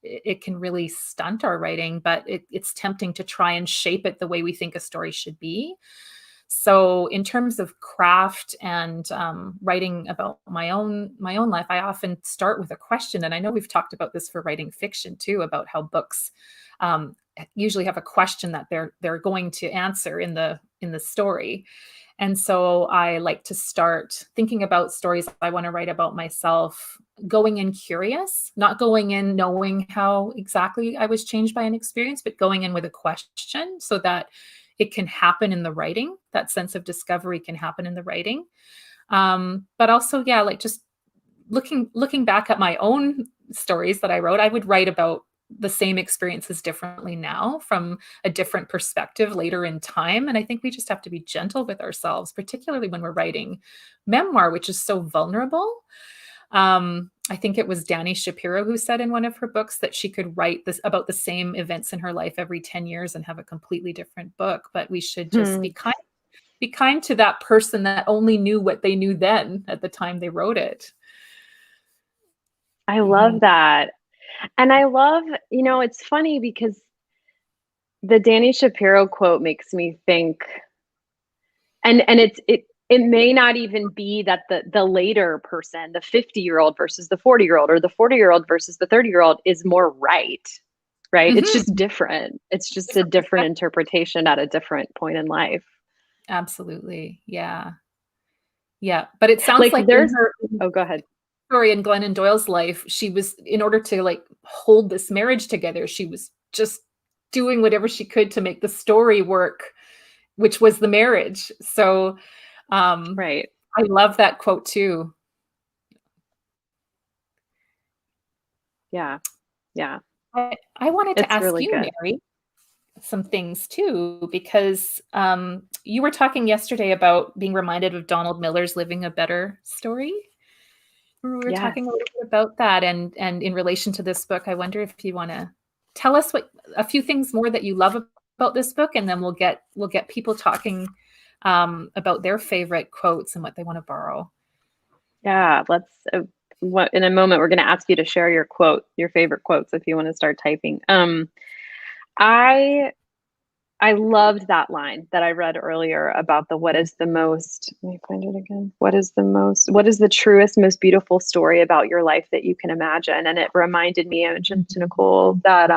it can really stunt our writing, but it's tempting to try and shape it the way we think a story should be. So, in terms of craft and writing about my own life, I often start with a question, and I know we've talked about this for writing fiction too, about how books usually have a question that they're going to answer in the story. And so I like to start thinking about stories I want to write about myself, going in curious, not going in knowing how exactly I was changed by an experience, but going in with a question so that it can happen in the writing. That sense of discovery can happen in the writing. But also, yeah, like just looking back at my own stories that I wrote, I would write about the same experiences differently now, from a different perspective later in time. And I think we just have to be gentle with ourselves, particularly when we're writing memoir, which is so vulnerable. I think it was Dani Shapiro who said in one of her books that she could write this about the same events in her life every 10 years and have a completely different book. But we should just Hmm. be kind to that person that only knew what they knew then at the time they wrote it. I Mhm. love that. And I love, it's funny because the Danny Shapiro quote makes me think, and it may not even be that the later person, the 50-year-old versus the 40-year-old, or the 40-year-old versus the 30-year-old, is more right. Right? It's just Mhm. different. It's just a Different different perspective. interpretation at a different point in life. Absolutely. Yeah. Yeah. But it sounds Like like in there's her Oh, go ahead. story in Glennon Doyle's life, she was, in order to like hold this marriage together, she was just doing whatever she could to make the story work, which was the marriage. So um Right. I love that quote too. Yeah. Yeah. I wanted to It's ask really you, good. Mary, some things too, because you were talking yesterday about being reminded of Donald Miller's Living a Better story. We were Yes. talking a little bit about that, and in relation to this book, I wonder if you want to tell us what a few things more that you love about this book, and then we'll get people talking about their favorite quotes and what they want to borrow. Yeah, let's what in a moment we're going to ask you to share your favorite quotes if you want to start typing. I loved that line that I read earlier about what is the most, let me find it again. What is the truest, most beautiful story about your life that you can imagine? And it reminded me, I mentioned to Nicole that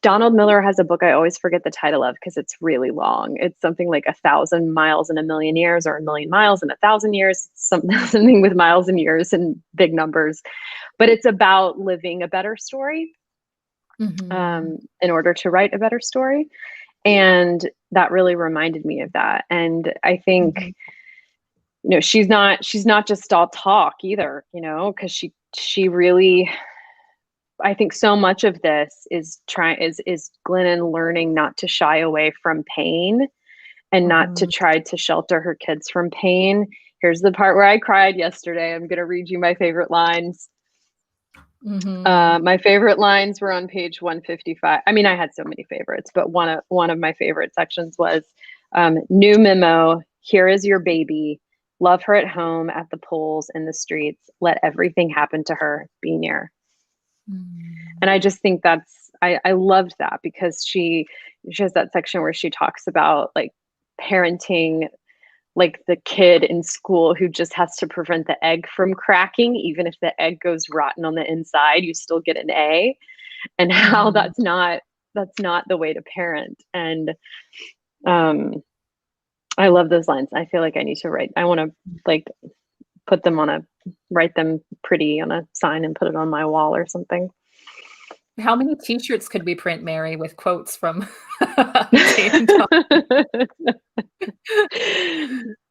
Donald Miller has a book I always forget the title of because it's really long. It's something like 1,000 miles in a million years, or 1,000,000 miles in 1,000 years, something with miles and years and big numbers. But it's about living a better story in order to write a better story. And that really reminded me of that. And I think, she's not just all talk either, because she really, I think so much of this is Glennon learning not to shy away from pain and not to try to shelter her kids from pain. Here's the part where I cried yesterday. I'm going to read you my favorite lines. My favorite lines were on page 155. I mean, I had so many favorites, but one of my favorite sections was new memo. Here is your baby. Love her at home, at the polls, in the streets. Let everything happen to her. Be near. And I just think I loved that because she has that section where she talks about like parenting, like the kid in school who just has to prevent the egg from cracking. Even if the egg goes rotten on the inside, you still get an A, and how that's not the way to parent. And I love those lines. I feel like I need to I want to like write them pretty on a sign and put it on my wall or something. How many t-shirts could we print, Mary, with quotes from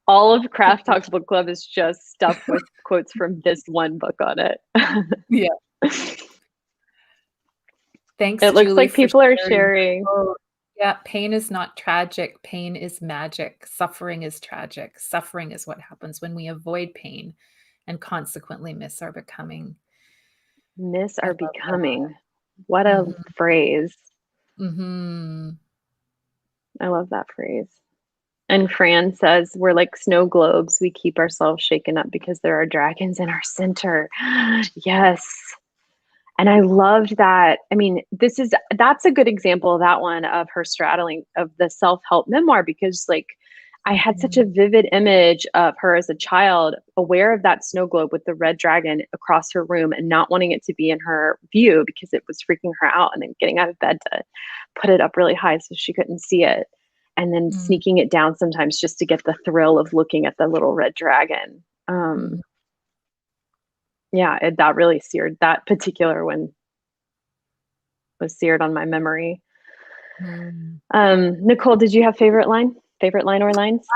All of Craft Talks Book Club is just stuff with quotes from this one book on it. Yeah. Thanks, it looks Julie, like people are sharing. Oh, yeah, pain is not tragic. Pain is magic. Suffering is tragic. Suffering is what happens when we avoid pain and consequently miss our becoming. Miss our becoming. What a phrase. I love that phrase. And Fran says, we're like snow globes. We keep ourselves shaken up because there are dragons in our center. Yes. And I loved that. I mean, that's a good example of that one, of her straddling of the self-help memoir, because like I had such a vivid image of her as a child, aware of that snow globe with the red dragon across her room and not wanting it to be in her view because it was freaking her out, and then getting out of bed to put it up really high so she couldn't see it. And then sneaking it down sometimes just to get the thrill of looking at the little red dragon. Yeah, that really seared, that particular one was seared on my memory. Nicole, did you have favorite line or lines?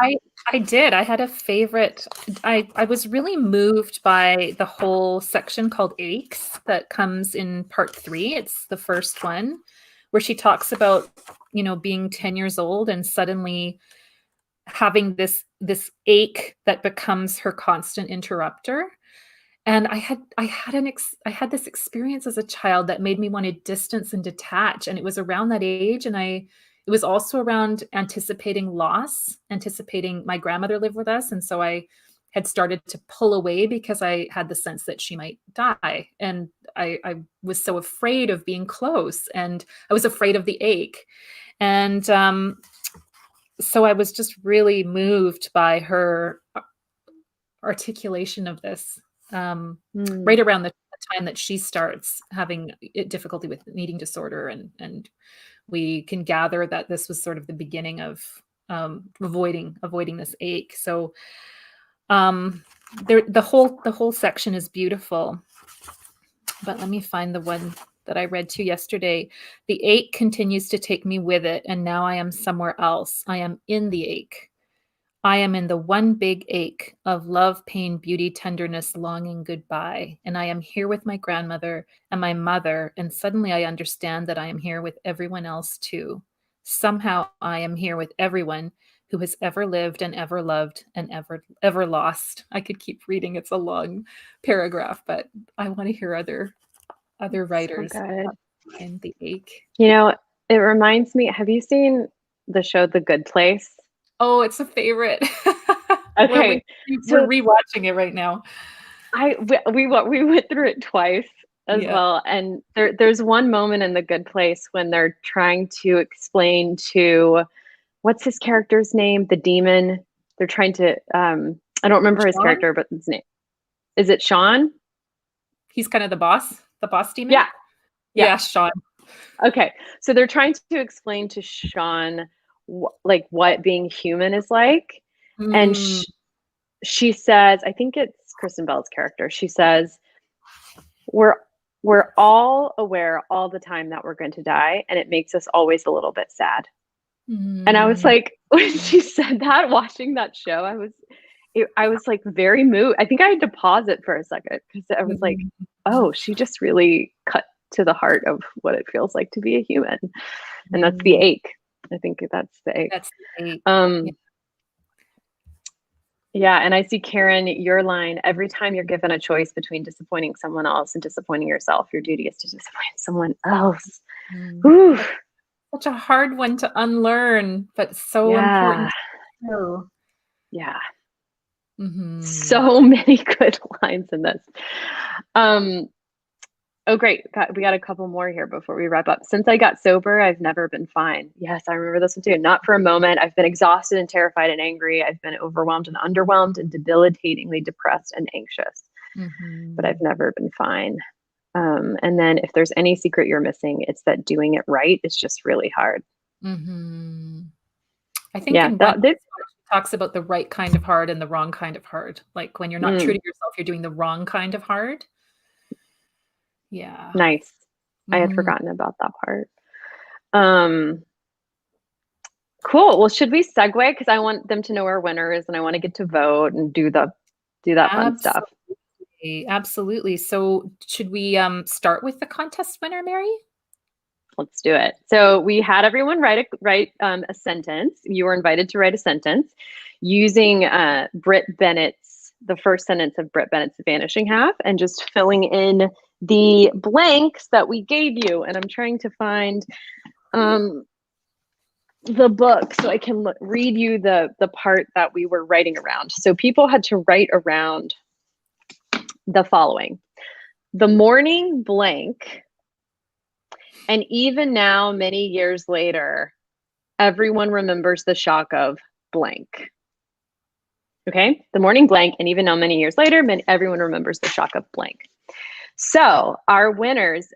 I did. I had a favorite. I was really moved by the whole section called Aches that comes in part 3. It's the first one where she talks about, being 10 years old and suddenly having this ache that becomes her constant interrupter. And I had this experience as a child that made me want to distance and detach. And it was around that age. And it was also around anticipating loss, anticipating my grandmother lived with us. And so I had started to pull away because I had the sense that she might die. And I was so afraid of being close, and I was afraid of the ache. And so I was just really moved by her articulation of this. Right around the time that she starts having difficulty with an eating disorder, and we can gather that this was sort of the beginning of avoiding this ache. So the whole section is beautiful, but let me find the one that I read to you yesterday. The ache continues to take me with it, and now I am somewhere else. I am in the ache. I am in the one big ache of love, pain, beauty, tenderness, longing, goodbye. And I am here with my grandmother and my mother. And suddenly I understand that I am here with everyone else too. Somehow I am here with everyone who has ever lived and ever loved and ever lost. I could keep reading. It's a long paragraph, but I want to hear other writers in the ache. It reminds me, have you seen the show The Good Place? Oh, it's a favorite. Okay. We're rewatching it right now. We went through it twice. as well. And there's one moment in The Good Place when they're trying to explain to, what's his character's name? The demon. They're trying to, I don't remember his character, but his name. Is it Sean? He's kind of the boss demon? Yeah. Yeah, Sean. Okay. So they're trying to explain to Sean like what being human is like. And she says, I think it's Kristen Bell's character. She says, we're all aware all the time that we're going to die, and it makes us always a little bit sad. And I was like, when she said that, watching that show, I was like very moved. I think I had to pause it for a second because I was like, oh, she just really cut to the heart of what it feels like to be a human. And that's the ache. I think that's the ache. That's the ache. Yeah. And I see, Karen, your line, every time you're given a choice between disappointing someone else and disappointing yourself, your duty is to disappoint someone else. Such a hard one to unlearn, but so important. Yeah. So many good lines in this. Oh, great. We got a couple more here before we wrap up. Since I got sober, I've never been fine. Yes, I remember this one too. Not for a moment. I've been exhausted and terrified and angry. I've been overwhelmed and underwhelmed and debilitatingly depressed and anxious. But I've never been fine. And then if there's any secret you're missing, it's that doing it right is just really hard. I think it talks about the right kind of hard and the wrong kind of hard. Like when you're not true to yourself, you're doing the wrong kind of hard. Yeah. Nice. I had forgotten about that part. Cool. Well, should we segue? Because I want them to know our winner is, and I want to get to vote and do that fun stuff. Absolutely. So should we start with the contest winner, Mary? Let's do it. So we had everyone write a sentence. You were invited to write a sentence using the first sentence of Britt Bennett's Vanishing Half, and just filling in the blanks that we gave you. And I'm trying to find the book so I can read you the part that we were writing around. So people had to write around the following: the morning blank, and even now, many years later, everyone remembers the shock of blank. Okay, the morning blank, and even now, many years later, everyone remembers the shock of blank. So our winners,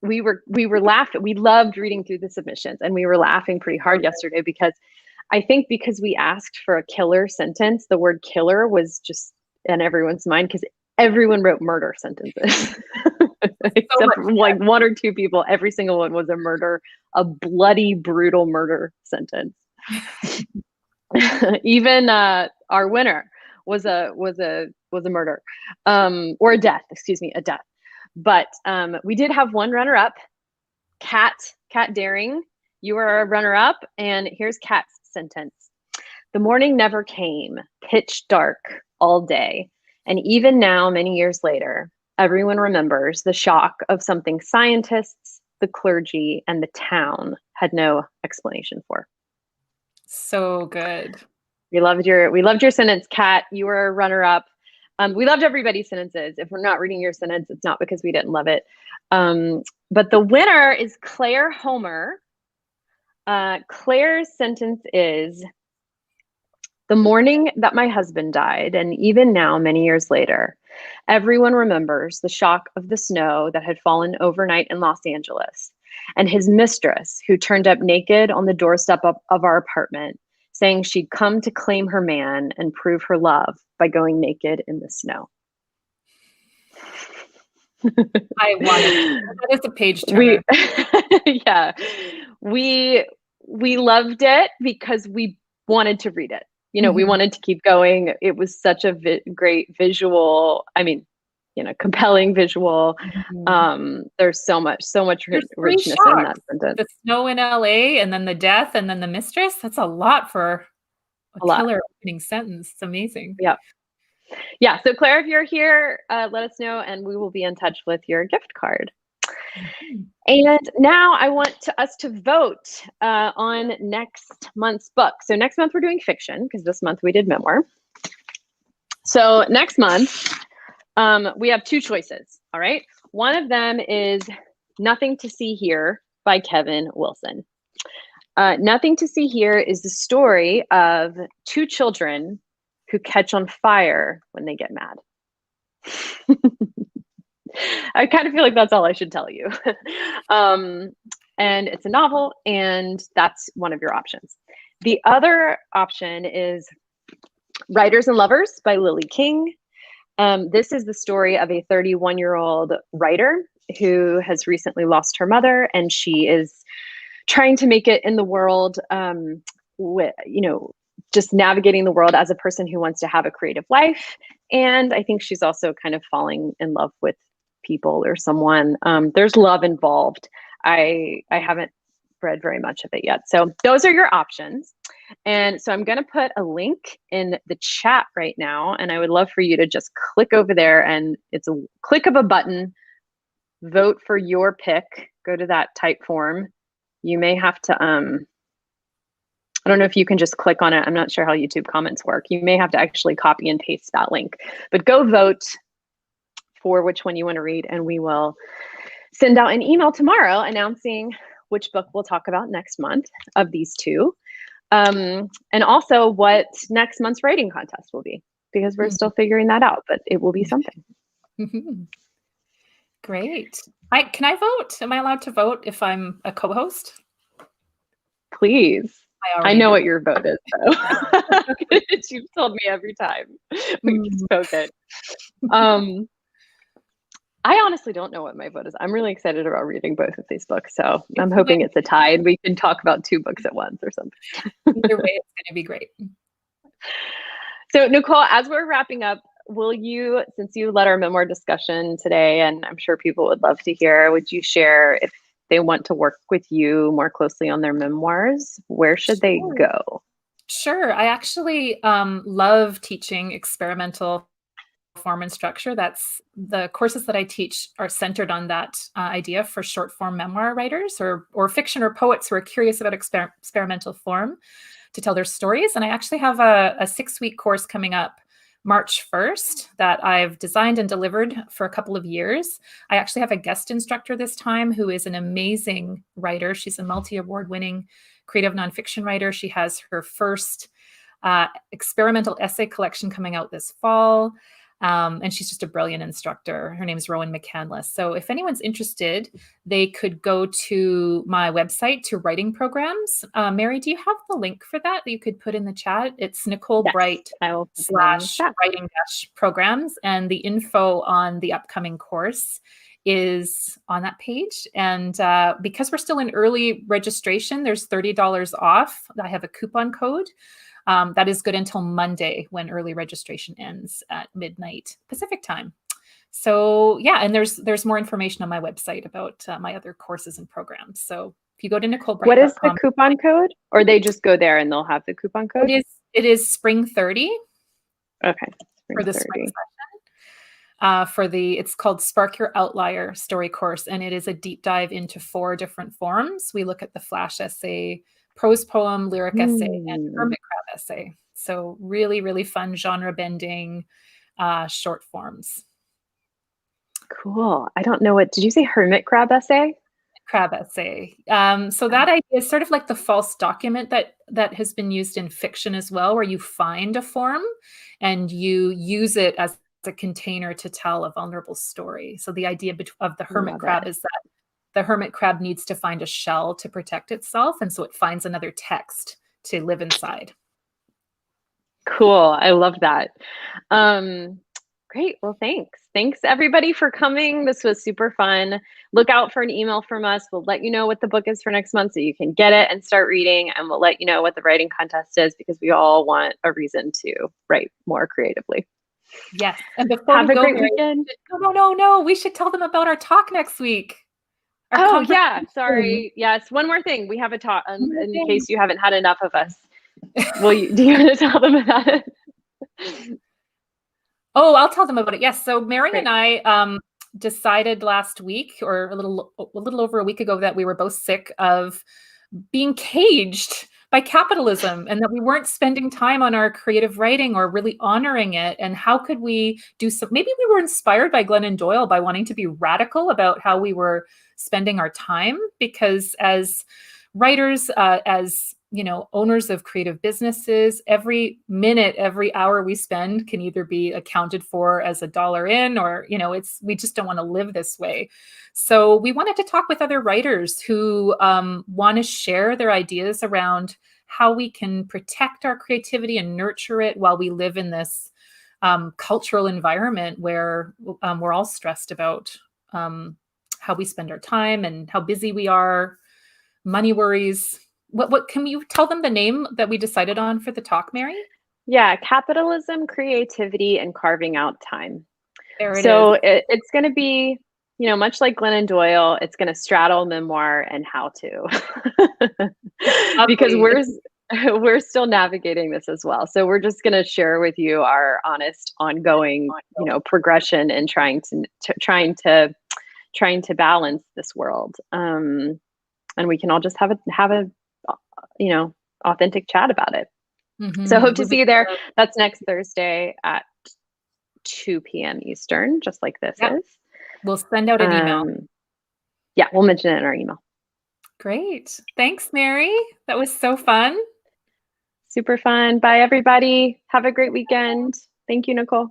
we were laughing. We loved reading through the submissions, and we were laughing pretty hard yesterday because we asked for a killer sentence, the word killer was just in everyone's mind because everyone wrote murder sentences. Except for like one or two people. Every single one was a bloody, brutal murder sentence. Even our winner was a murder, or a death. Excuse me, a death. But we did have one runner-up, Kat Daring. You are a runner-up, and here's Kat's sentence: the morning never came, pitch dark all day, and even now, many years later, everyone remembers the shock of something scientists, the clergy, and the town had no explanation for. So good. We loved your sentence, Kat. You were a runner-up. We loved everybody's sentences. If we're not reading your sentence, it's not because we didn't love it. But the winner is Claire Homer. Claire's sentence is: the morning that my husband died, and even now, many years later, everyone remembers the shock of the snow that had fallen overnight in Los Angeles, and his mistress, who turned up naked on the doorstep of our apartment, saying she'd come to claim her man and prove her love by going naked in the snow. I want it. That is a page turner. We loved it because we wanted to read it. We wanted to keep going. It was such a great visual. Compelling visual. There's so much richness in that sentence. The snow in LA, and then the death, and then the mistress. That's a lot for a killer opening sentence. It's amazing. Yeah. So Claire, if you're here, let us know, and we will be in touch with your gift card. And now I want us to vote on next month's book. So next month we're doing fiction because this month we did memoir. So next month we have two choices. All right. One of them is Nothing to See Here by Kevin Wilson. Nothing to See Here is the story of two children who catch on fire when they get mad. I kind of feel like that's all I should tell you. And it's a novel, and that's one of your options. The other option is Writers and Lovers by Lily King. This is the story of a 31-year-old writer who has recently lost her mother, and she is trying to make it in the world, with, just navigating the world as a person who wants to have a creative life. And I think she's also kind of falling in love with people or someone. There's love involved. I haven't read very much of it yet. So those are your options. And so I'm going to put a link in the chat right now. And I would love for you to just click over there, and it's a click of a button, vote for your pick, go to that type form. You may have to, I don't know if you can just click on it. I'm not sure how YouTube comments work. You may have to actually copy and paste that link, but go vote for which one you want to read. And we will send out an email tomorrow announcing which book we'll talk about next month of these two. And also what next month's writing contest will be, because we're still figuring that out, but it will be something. Great. Can I vote? Am I allowed to vote if I'm a co-host? Please. I know what your vote is, though. You've told me every time we've spoken. I honestly don't know what my vote is. I'm really excited about reading both of these books, so I'm hoping it's a tie and we can talk about two books at once or something. Either way, it's going to be great. So, Nicole, as we're wrapping up, will you, since you led our memoir discussion today, and I'm sure people would love to hear, would you share if they want to work with you more closely on their memoirs, where should they go? Sure. I actually love teaching experimental form and structure. That's the courses that I teach are centered on that idea for short form memoir writers or fiction or poets who are curious about experimental form to tell their stories. And I actually have a 6-week course coming up March 1st that I've designed and delivered for a couple of years. I actually have a guest instructor this time who is an amazing writer. She's a multi-award winning creative nonfiction writer. She has her first experimental essay collection coming out this fall. And she's just a brilliant instructor. Her name is Rowan McCandless. So if anyone's interested, they could go to my website to writing programs. Mary, do you have the link for that you could put in the chat? It's Nicole Breit /writing programs. And the info on the upcoming course is on that page. And because we're still in early registration, there's $30 off. I have a coupon code. That is good until Monday when early registration ends at midnight Pacific time. So yeah, and there's more information on my website about my other courses and programs. So if you go to NicoleBreit.com. What is the coupon code? Or they just go there and they'll have the coupon code? It is Spring 30. Okay. For the spring session. It's called Spark Your Outlier story course. And it is a deep dive into 4 different forms. We look at the flash essay, prose poem, lyric essay, and hermit crab essay. So really, really fun genre bending short forms. Cool. I don't know did you say hermit crab essay? Crab essay. So that idea is sort of like the false document that has been used in fiction as well, where you find a form and you use it as a container to tell a vulnerable story. So the idea of the hermit crab is that the hermit crab needs to find a shell to protect itself. And so it finds another text to live inside. Cool. I love that. Great. Well, thanks. Thanks everybody for coming. This was super fun. Look out for an email from us. We'll let you know what the book is for next month so you can get it and start reading. And we'll let you know what the writing contest is because we all want a reason to write more creatively. Yes. And before have a great weekend. No. We should tell them about our talk next week. Oh, yeah. Sorry. Yes. One more thing. We have a talk in case you haven't had enough of us. Do you want to tell them about it? Oh, I'll tell them about it. Yes. So Mary and I decided last week or a little over a week ago that we were both sick of being caged by capitalism, and that we weren't spending time on our creative writing or really honoring it. And how could we do some, maybe we were inspired by Glennon Doyle by wanting to be radical about how we were spending our time, because as writers, as owners of creative businesses, every minute, every hour we spend can either be accounted for as a dollar in, or we just don't want to live this way. So we wanted to talk with other writers who want to share their ideas around how we can protect our creativity and nurture it while we live in this cultural environment where we're all stressed about how we spend our time and how busy we are, money worries. What can you tell them the name that we decided on for the talk, Mary? Yeah, capitalism, creativity, and carving out time. There it So is. it's going to be, much like Glennon Doyle, it's going to straddle memoir and how to, because Lovely. we're still navigating this as well. So we're just going to share with you our honest, ongoing, progression and trying to balance this world. And we can all just have a authentic chat about it. So I hope to see you there. That's next Thursday at 2 p.m. Eastern, just like this is. We'll send out an email. Yeah, we'll mention it in our email. Great. Thanks, Mary. That was so fun. Super fun. Bye, everybody. Have a great weekend. Thank you, Nicole.